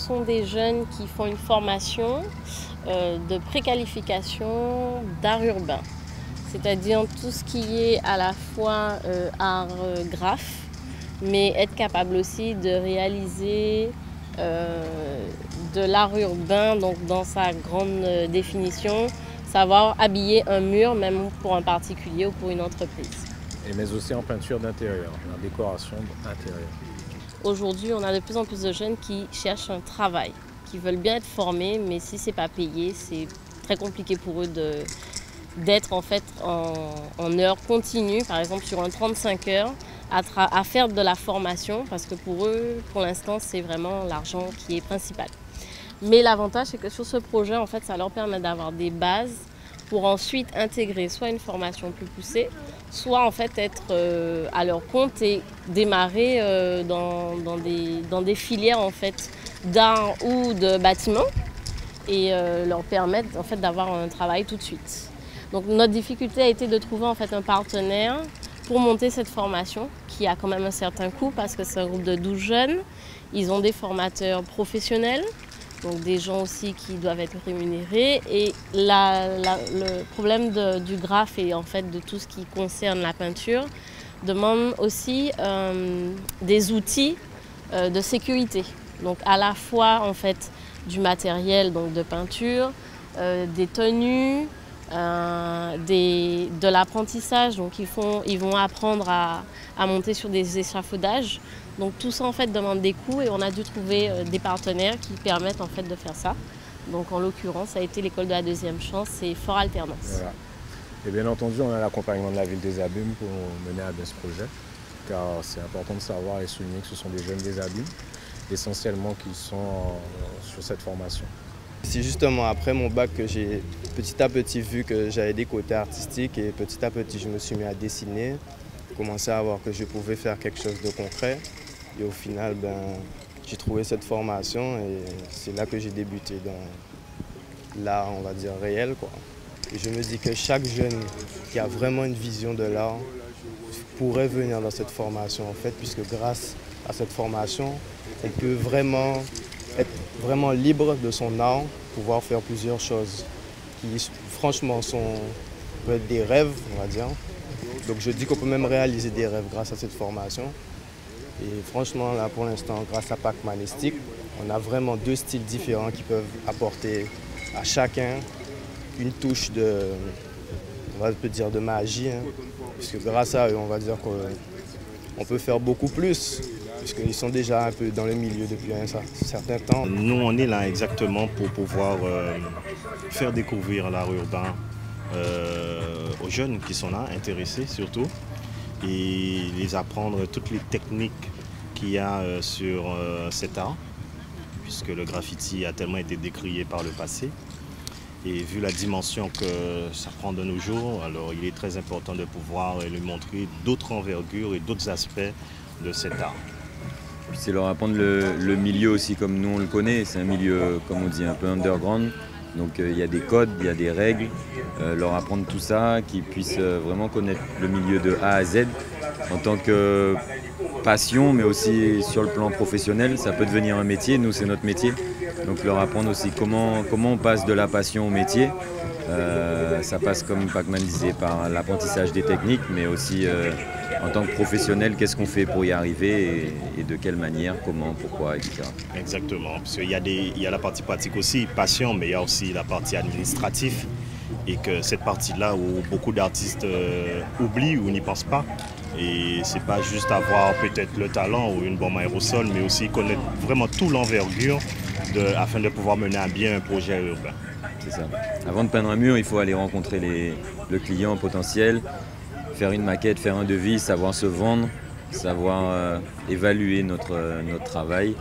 sont des jeunes qui font une formation de préqualification d'art urbain. C'est-à-dire tout ce qui est à la fois art graphe, mais être capable aussi de réaliser de l'art urbain, donc dans sa grande définition, savoir habiller un mur, même pour un particulier ou pour une entreprise. Mais aussi en peinture d'intérieur, en décoration intérieure. Aujourd'hui, on a de plus en plus de jeunes qui cherchent un travail, qui veulent bien être formés, mais si ce n'est pas payé, c'est très compliqué pour eux d'être en fait en heures continues, par exemple sur un 35 heures, à faire de la formation, parce que pour eux, pour l'instant, c'est vraiment l'argent qui est principal. Mais l'avantage, c'est que sur ce projet, en fait, ça leur permet d'avoir des bases pour ensuite intégrer soit une formation plus poussée, soit en fait être à leur compte et démarrer dans des filières en fait d'art ou de bâtiment et leur permettre en fait d'avoir un travail tout de suite. Donc notre difficulté a été de trouver en fait un partenaire pour monter cette formation qui a quand même un certain coût parce que c'est un groupe de 12 jeunes. Ils ont des formateurs professionnels, donc des gens aussi qui doivent être rémunérés. Et le problème du graphe et en fait de tout ce qui concerne la peinture demande aussi des outils de sécurité. Donc à la fois en fait du matériel donc de peinture, des tenues, de l'apprentissage, donc ils vont apprendre à monter sur des échafaudages. Donc tout ça en fait demande des coûts et on a dû trouver des partenaires qui permettent en fait de faire ça. Donc en l'occurrence, ça a été l'école de la deuxième chance et Fort Alternance. Voilà. Et bien entendu, on a l'accompagnement de la ville des Abîmes pour mener à bien ce projet, car c'est important de savoir et souligner que ce sont des jeunes des Abîmes, essentiellement qui sont sur cette formation. C'est justement après mon bac que j'ai petit à petit vu que j'avais des côtés artistiques et petit à petit je me suis mis à dessiner, commencé à voir que je pouvais faire quelque chose de concret et au final j'ai trouvé cette formation et c'est là que j'ai débuté dans l'art on va dire réel quoi. Et je me dis que chaque jeune qui a vraiment une vision de l'art pourrait venir dans cette formation en fait puisque grâce à cette formation on peut vraiment être vraiment libre de son art, pouvoir faire plusieurs choses qui franchement peuvent être des rêves, on va dire. Donc je dis qu'on peut même réaliser des rêves grâce à cette formation. Et franchement, là pour l'instant, grâce à Pack Manestic, on a vraiment deux styles différents qui peuvent apporter à chacun une touche on va dire de magie. Hein, puisque grâce à eux, on va dire qu'on peut faire beaucoup plus. Puisqu'ils sont déjà un peu dans le milieu depuis un certain temps. Nous, on est là exactement pour pouvoir faire découvrir l'art urbain aux jeunes qui sont là, intéressés surtout, et les apprendre toutes les techniques qu'il y a sur cet art, puisque le graffiti a tellement été décrié par le passé. Et vu la dimension que ça prend de nos jours, alors il est très important de pouvoir lui montrer d'autres envergures et d'autres aspects de cet art. C'est leur apprendre le milieu aussi comme nous on le connaît, c'est un milieu comme on dit un peu underground, donc il y a des codes, il y a des règles, leur apprendre tout ça, qu'ils puissent vraiment connaître le milieu de A à Z en tant que passion mais aussi sur le plan professionnel, ça peut devenir un métier, nous c'est notre métier, donc leur apprendre aussi comment on passe de la passion au métier. Ça passe comme Pacman disait par l'apprentissage des techniques mais aussi en tant que professionnel, qu'est-ce qu'on fait pour y arriver et de quelle manière, comment, pourquoi, etc. Exactement, parce qu'il y a la partie pratique aussi, passion, mais il y a aussi la partie administrative. Et que cette partie-là où beaucoup d'artistes oublient ou n'y pensent pas. Et c'est pas juste avoir peut-être le talent ou une bombe aérosol, mais aussi connaître vraiment tout l'envergure afin de pouvoir mener à bien un projet urbain. C'est ça. Avant de peindre un mur, il faut aller rencontrer le client potentiel, faire une maquette, faire un devis, savoir se vendre, savoir évaluer notre travail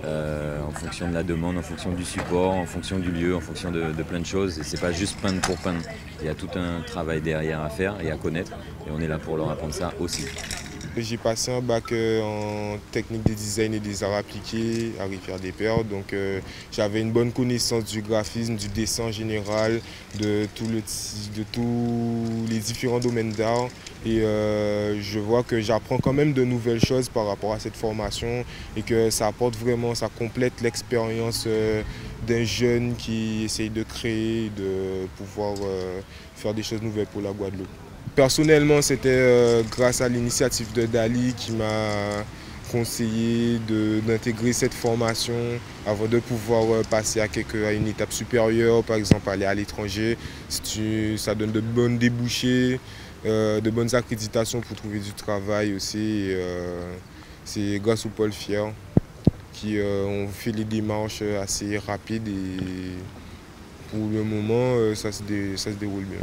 en fonction de la demande, en fonction du support, en fonction du lieu, en fonction de plein de choses. Et c'est pas juste peindre pour peindre. Il y a tout un travail derrière à faire et à connaître. Et on est là pour leur apprendre ça aussi. J'ai passé un bac en technique de design et des arts appliqués à Rivière-des-Pères. Donc j'avais une bonne connaissance du graphisme, du dessin en général, de tous les différents domaines d'art. Et je vois que j'apprends quand même de nouvelles choses par rapport à cette formation et que ça apporte vraiment, ça complète l'expérience d'un jeune qui essaye de créer, de pouvoir faire des choses nouvelles pour la Guadeloupe. Personnellement, c'était grâce à l'initiative de Dali qui m'a conseillé d'intégrer cette formation avant de pouvoir passer à une étape supérieure, par exemple aller à l'étranger. Ça donne de bonnes débouchés, de bonnes accréditations pour trouver du travail aussi. C'est grâce au Pôle Fier qui ont fait les démarches assez rapides et pour le moment, ça se déroule bien.